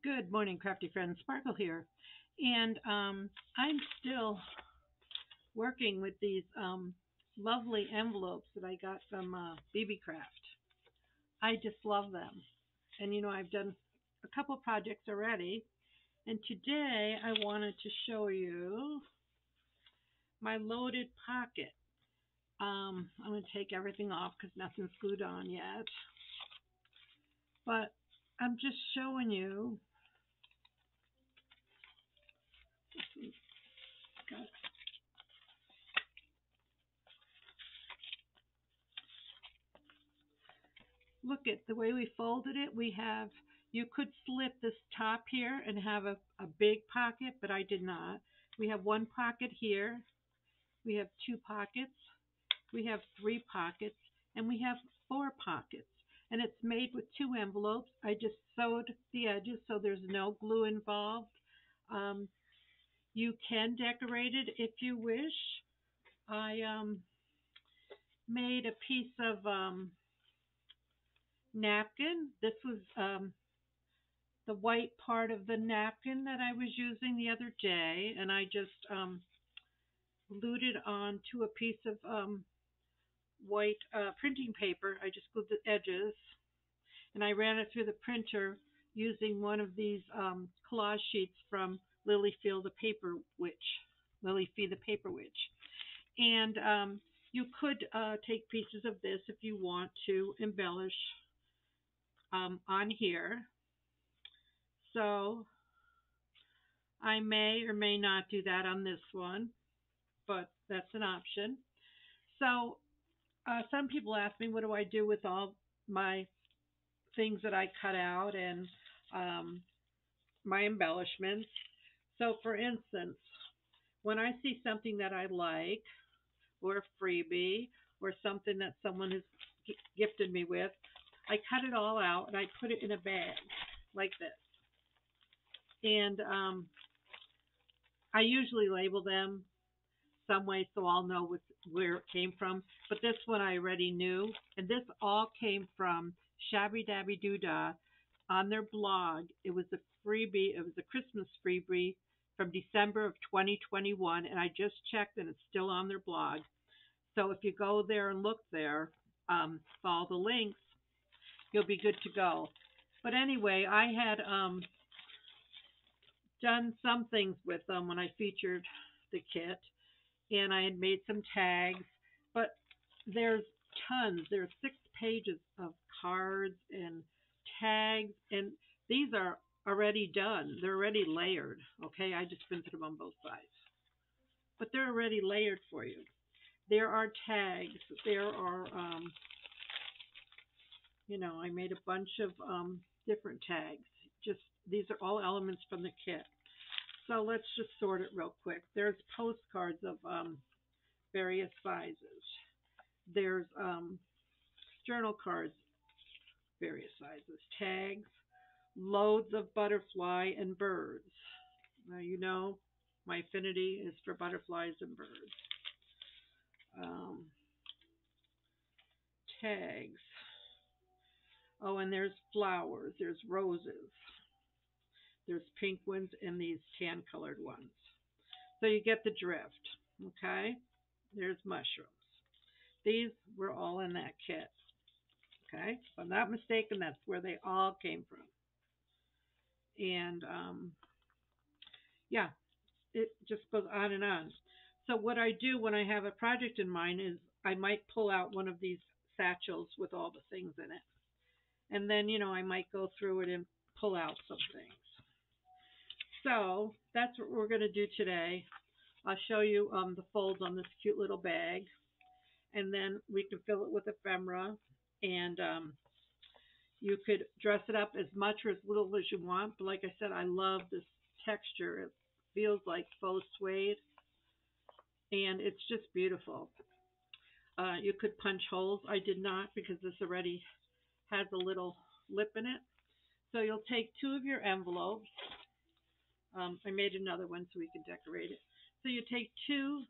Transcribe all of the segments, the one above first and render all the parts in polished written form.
Good morning, crafty friends. Sparkle here. And I'm still working with these lovely envelopes that I got from Beebeecraft. I just love them. And I've done a couple projects already. And today I wanted to show you my loaded pocket. I'm going to take everything off because nothing's glued on yet. But I'm just showing you. Look at the way we folded it. You could slit this top here and have a big pocket, but I did not. We have one pocket here. We have two pockets. We have three pockets. And we have four pockets. And it's made with two envelopes. I just sewed the edges so there's no glue involved. Um, you can decorate it if you wish. I made a piece of napkin. This was the white part of the napkin that I was using the other day, and I just glued it onto a piece of white printing paper. I just glued the edges, and I ran it through the printer using one of these collage sheets from Lilyfield the Paper Witch. Lilyfee the Paper Witch. And you could take pieces of this if you want to embellish on here. So I may or may not do that on this one, but that's an option. So some people ask me, what do I do with all my things that I cut out and um, my embellishments? So, for instance, when I see something that I like, or a freebie, or something that someone has gifted me with, I cut it all out and I put it in a bag like this. And I usually label them some way so I'll know where it came from. But this one I already knew. And this all came from Shabby Dabby Doodah on their blog. It was a freebie. It was a Christmas freebie from December of 2021. And I just checked and it's still on their blog. So if you go there and look there, follow the links, you'll be good to go. But anyway, I had done some things with them when I featured the kit, and I had made some tags, but there's tons. There's 6 pages of cards and tags, and these are already done. They're already layered. Okay, I just printed them on both sides, but they're already layered for you. There are tags. There are, I made a bunch of different tags. Just these are all elements from the kit. So let's just sort it real quick. There's postcards of various sizes. There's journal cards, various sizes. Tags, loads of butterfly and birds. Now my affinity is for butterflies and birds. Um, Tags. Oh, and there's flowers. There's roses. There's pink ones and these tan colored ones. So you get the drift. Okay? There's mushrooms. These were all in that kit. Okay? If I'm not mistaken, that's where they all came from. And yeah, it just goes on and on. So what I do when I have a project in mind is I might pull out one of these satchels with all the things in it. And then, I might go through it and pull out some things. So that's what we're going to do today. I'll show you the folds on this cute little bag. And then we can fill it with ephemera. And you could dress it up as much or as little as you want. But like I said, I love this texture. It feels like faux suede. And it's just beautiful. You could punch holes. I did not because this already has a little lip in it. So you'll take 2 of your envelopes. I made another one so we can decorate it. So you take two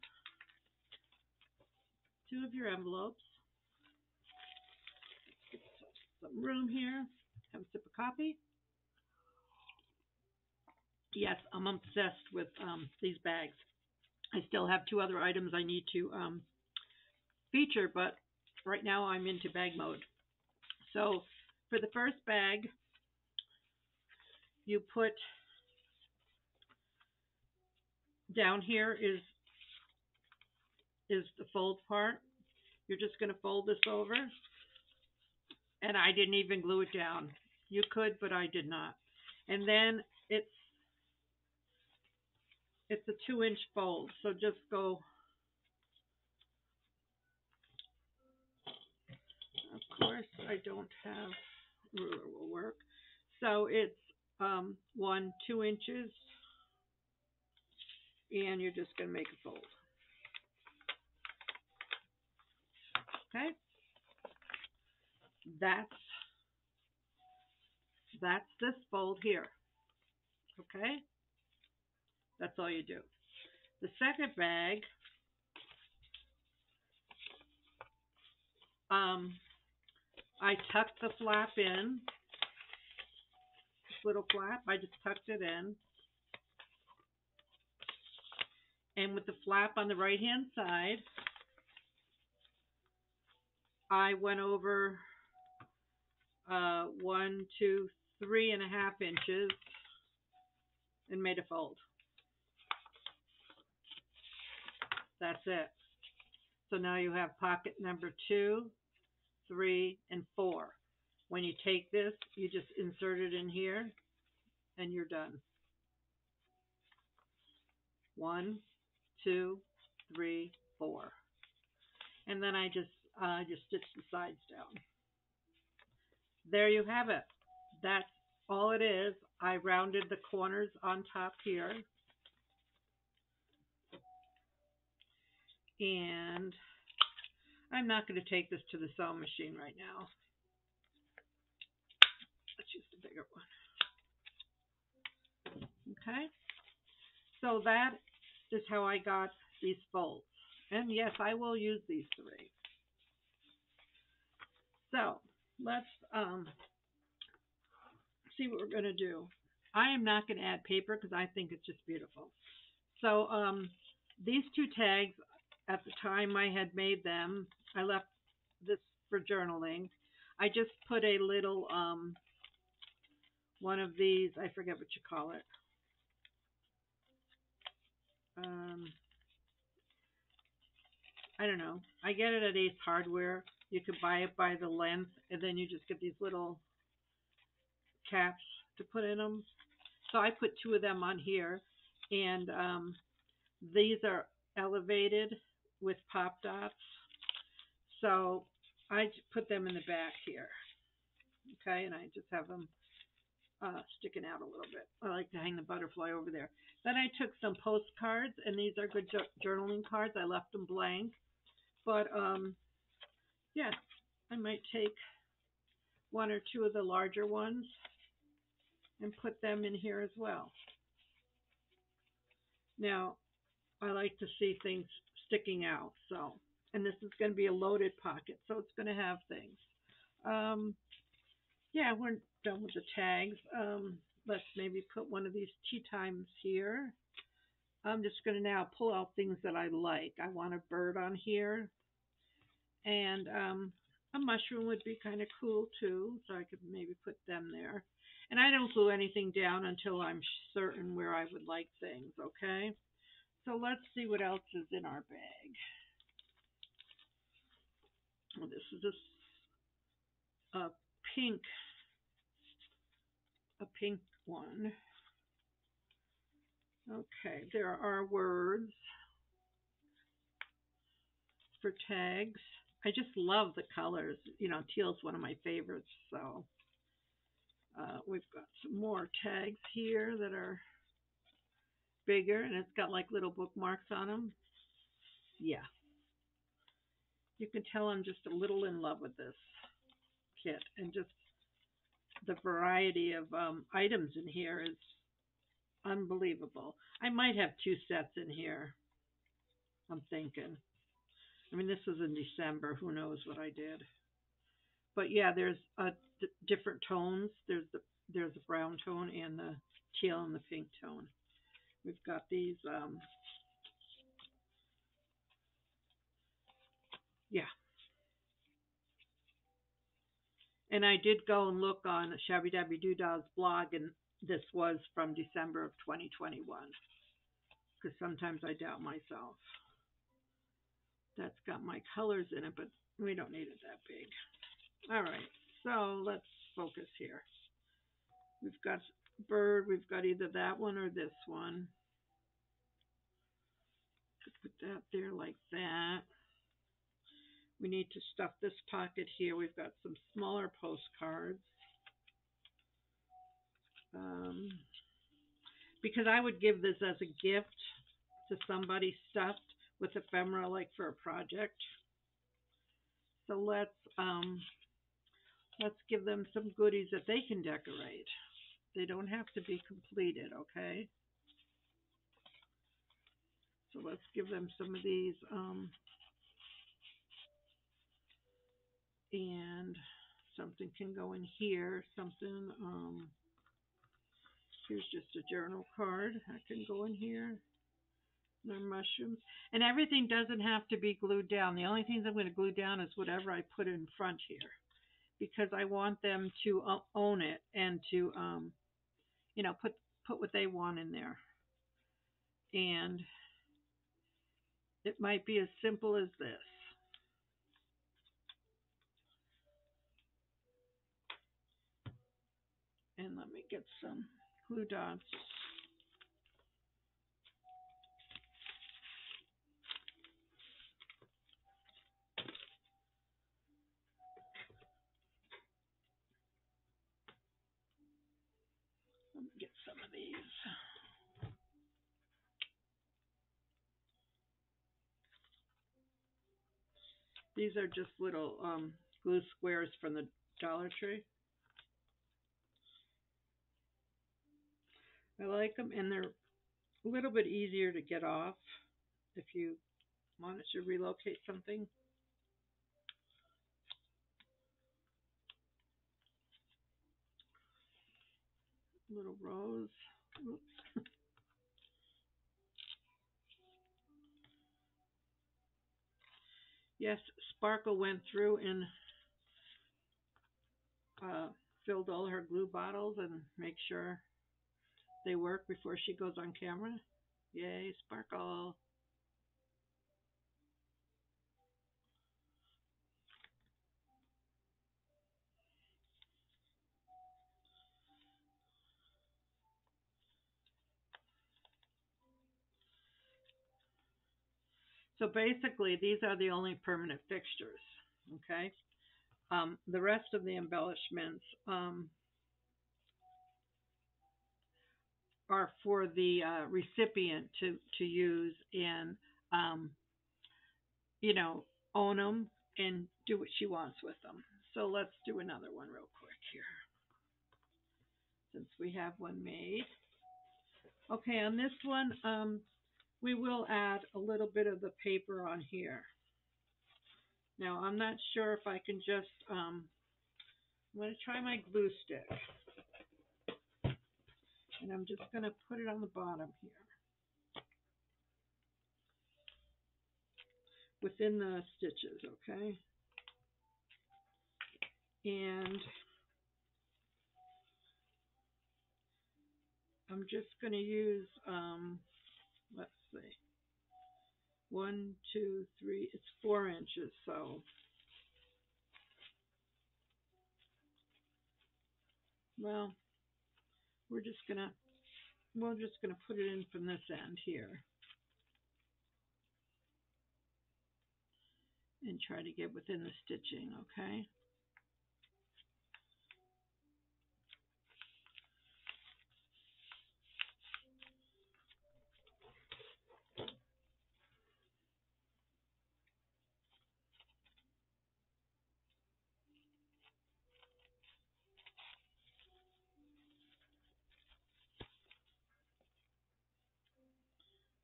of your envelopes. Let's get some room here. Have a sip of coffee. Yes, I'm obsessed with these bags. I still have two other items I need to feature, but right now I'm into bag mode. So for the first bag, you put down here is the fold part. You're just going to fold this over, and I didn't even glue it down. You could, but I did not. And then it's a 2-inch fold, so just go. Of course, I don't have ruler will work. So it's 2 inches, and you're just going to make a fold. Okay, that's that's this fold here. Okay, that's all you do. The second bag, um, I tucked the flap in. This little flap, I just tucked it in, and with the flap on the right hand side, I went over 3.5 inches and made a fold. That's it. So now you have pocket number 2, 3, and 4. When you take this, you just insert it in here, and you're done. 1, 2, 3, 4, and then I just stitch the sides down. There you have it. That's all it is. I rounded the corners on top here, and I'm not going to take this to the sewing machine right now. Let's use the bigger one. Okay, so that is how I got these folds. And yes, I will use these 3. So let's see what we're going to do. I am not going to add paper because I think it's just beautiful. So these 2 tags, at the time I had made them, I left this for journaling. I just put a little one of these, I forget what you call it. I don't know. I get it at Ace Hardware. You could buy it by the length, and then you just get these little caps to put in them. So I put 2 of them on here, and these are elevated with pop dots. So I put them in the back here. Okay, and I just have them sticking out a little bit. I like to hang the butterfly over there. Then I took some postcards, and these are good journaling cards. I left them blank. But yeah, I might take 1 or 2 of the larger ones and put them in here as well. Now, I like to see things sticking out. So, and this is going to be a loaded pocket, so it's going to have things. Yeah, we're done with the tags. Let's maybe put one of these tea times here. I'm just going to now pull out things that I like. I want a bird on here, and a mushroom would be kind of cool too, so I could maybe put them there. And I don't glue anything down until I'm certain where I would like things, okay? So let's see what else is in our bag. Well, this is a pink, a pink one. Okay, there are words for tags. I just love the colors. You know, teal is one of my favorites, so we've got some more tags here that are bigger, and it's got like little bookmarks on them. Yeah, you can tell I'm just a little in love with this kit, and just the variety of items in here is unbelievable. I might have 2 sets in here, I'm thinking. I mean, this was in December. Who knows what I did? But yeah, there's different tones. There's there's a brown tone and the teal and the pink tone. We've got these, yeah. And I did go and look on Shabby Dabby Doodah's blog, and this was from December of 2021. Because sometimes I doubt myself. That's got my colors in it, but we don't need it that big. All right, so let's focus here. We've got bird. We've got either that one or this one. Put that there like that. We need to stuff this pocket here. We've got some smaller postcards. Um, because I would give this as a gift to somebody stuffed with ephemera, like for a project. So let's give them some goodies that they can decorate. They don't have to be completed, okay? So let's give them some of these. And something can go in here. Something, here's just a journal card. That can go in here. They're mushrooms. And everything doesn't have to be glued down. The only things I'm going to glue down is whatever I put in front here. Because I want them to own it and to, put what they want in there. And it might be as simple as this. And let me get some glue dots. Let me get some of these. These are just little glue squares from the Dollar Tree. I like them, and they're a little bit easier to get off if you wanted to relocate something. Little rose. Oops. Yes, Sparkle went through and uh, filled all her glue bottles and make sure they work before she goes on camera. Yay, Sparkle. So basically, these are the only permanent fixtures. Okay. The rest of the embellishments are for the recipient to use and um, you know, own them and do what she wants with them. So let's do another one real quick here, since we have one made. Okay, on this one, we will add a little bit of the paper on here. Now, I'm not sure if I can just, I'm going to try my glue stick. And I'm just going to put it on the bottom here. Within the stitches, okay? And I'm just going to use, let's see, 1, 2, 3, it's 4 inches, so, well, we're just going to put it in from this end here. And try to get within the stitching, okay?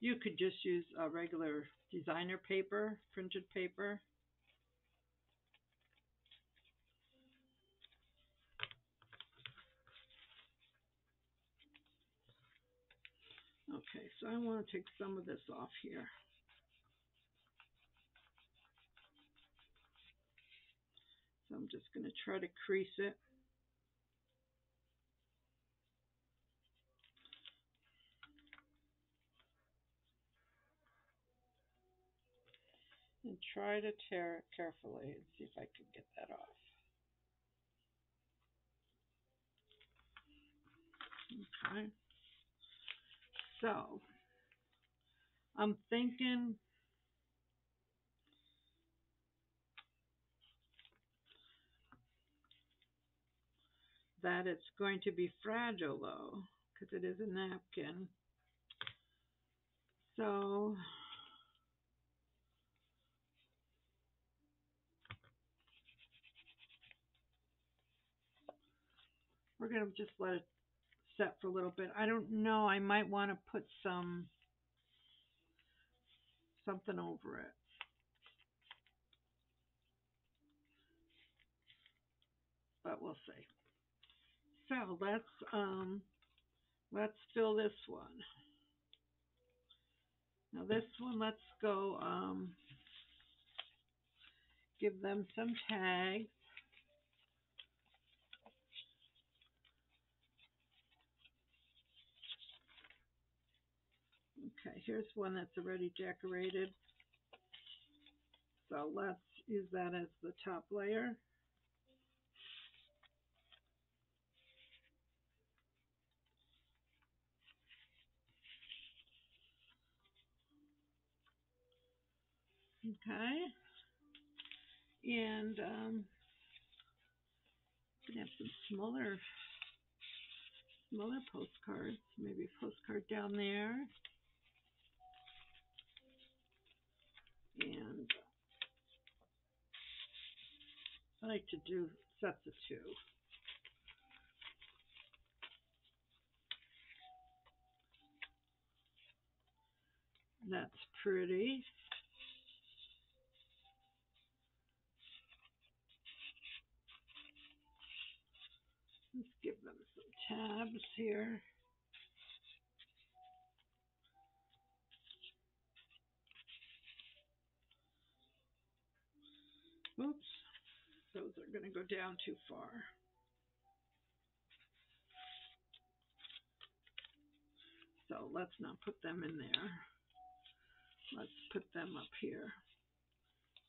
You could just use a regular designer paper, printed paper. Okay, so I want to take some of this off here. So I'm just going to try to crease it. And try to tear it carefully and see if I can get that off. Okay. So I'm thinking that it's going to be fragile though, because it is a napkin. So we're going to just let it set for a little bit. I don't know, I might want to put something over it. But we'll see. So let's fill this one. Now this one, let's go give them some tags. Okay, here's one that's already decorated. So let's use that as the top layer. Okay. And I'm gonna have some smaller postcards. Maybe a postcard down there. And I like to do sets of two. That's pretty. Let's give them some tabs here. Oops, those are going to go down too far. So let's not put them in there. Let's put them up here.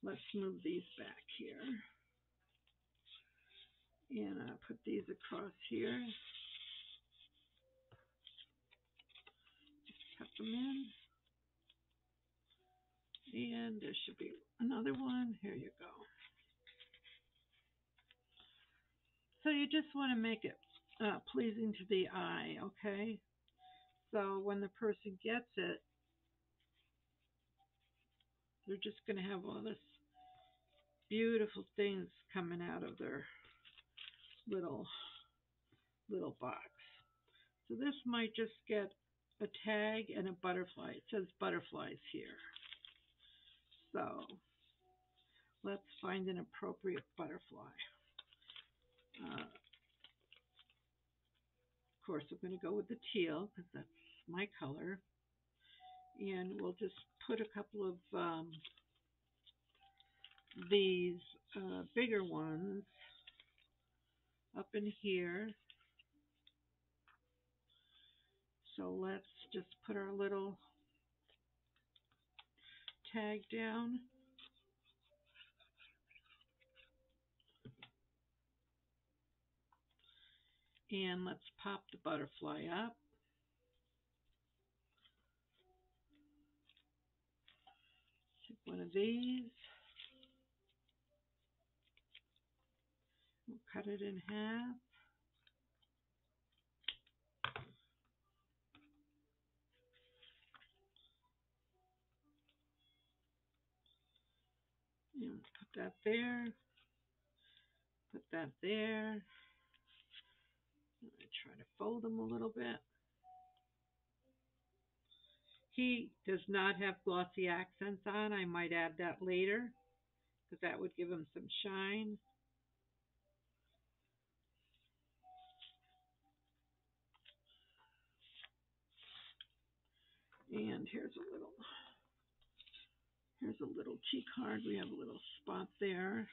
Let's move these back here. And put these across here. Just tuck them in. And there should be another one. Here you go. So you just want to make it pleasing to the eye, okay? So when the person gets it, they're just going to have all this beautiful things coming out of their little box. So this might just get a tag and a butterfly. It says butterflies here. So let's find an appropriate butterfly. Of course, I'm going to go with the teal because that's my color. And we'll just put a couple of these bigger ones up in here. So let's just put our little tag down. And let's pop the butterfly up. Take one of these. We'll cut it in half. And put that there. Put that there. I try to fold them a little bit. He does not have glossy accents on. I might add that later because that would give him some shine. And here's a little key card. We have a little spot there.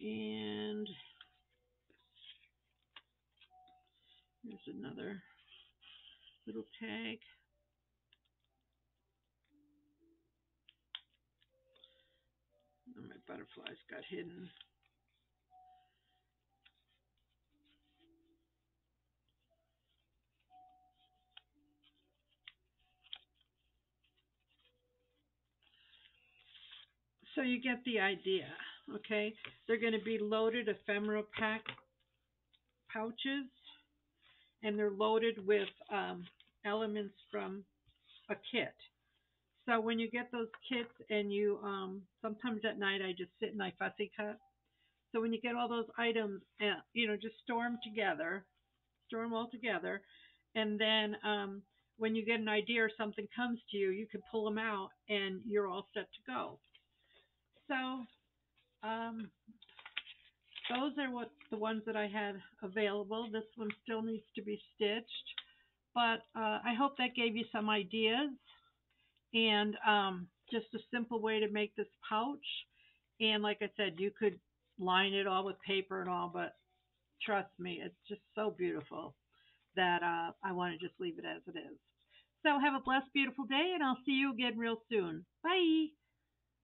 And here's another little tag. Oh, my butterflies got hidden. So you get the idea, okay? They're going to be loaded ephemera pouches, and they're loaded with elements from a kit. So when you get those kits and you, sometimes at night I just sit and I fussy cut. So when you get all those items, just store them all together, and then when you get an idea or something comes to you, you can pull them out and you're all set to go. So um, those are what the ones that I had available. This one still needs to be stitched, but I hope that gave you some ideas and just a simple way to make this pouch. And like I said, you could line it all with paper and all, but trust me, it's just so beautiful that I want to just leave it as it is. So have a blessed, beautiful day, and I'll see you again real soon. Bye.